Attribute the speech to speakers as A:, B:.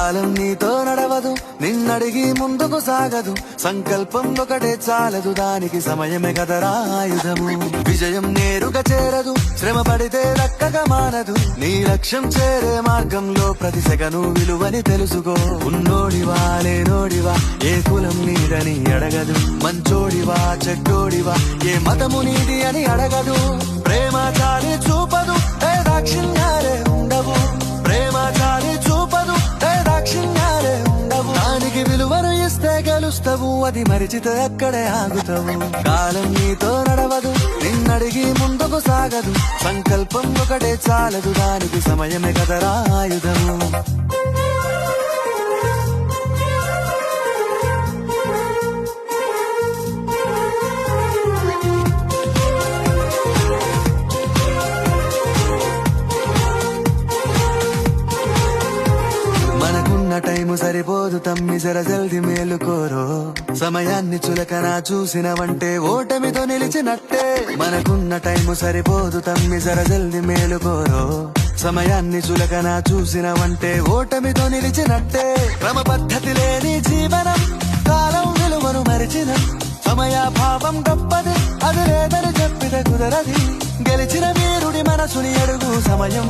A: కాలం నీతో నడవదు, నిన్నడిగి ముందుకు సాగదు. సంకల్పం ఒకటే చాలదు, దానికి సమయమే కదరా ఆయుధము. విజయం నేరుగా చేరదు, శ్రమ పడితే దక్కగా మానదు. నీ లక్ష్యం చేరే మార్గంలో ప్రతి సెకను విలువని తెలుసుకో. ఉన్నోడివా లేనోడివా, ఏ కులం నీదని అడగదు. మంచోడివా చెడ్డోడివా, ఏ మతము నీది అని అడగదు. ప్రేమ చాలి చూపదు, దాక్షిణ్యాలే ఉండవు. ప్రేమ చాలి చూపదు, దాక్షిణ్యాలే ఉండవు. దానికి విలువను ఇస్తే గెలుస్తావు, అది మరిచితే అక్కడే ఆగుతావు. కాలం నీతో నడవదు, నిన్నడిగి ముందుకు సాగదు. సంకల్పం ఒకటే చాలదు, దానికి సమయమే కదరా ఆయుధము. మనకున్న టైము సరిపోదు తమ్మి, జర జల్ది మేలుకోరో. సమయాన్ని చులకన చూసినవంటే ఓటమితో నిలిచినట్టే. మనకున్న టైము సరిపోదు తమ్మి, జర జల్ది మేలుకోరో. సమయాన్ని చులకన చూసినవంటే ఓటమితో నిలిచినట్టే. క్రమ పద్ధతి లేని జీవనం, కాలం విలువను మరిచిన. సమయాభావం గొప్పది, అది లేదని చెప్పితే కుదరది. గెలిచిన వీరుడి మనసుని అడుగు, సమయం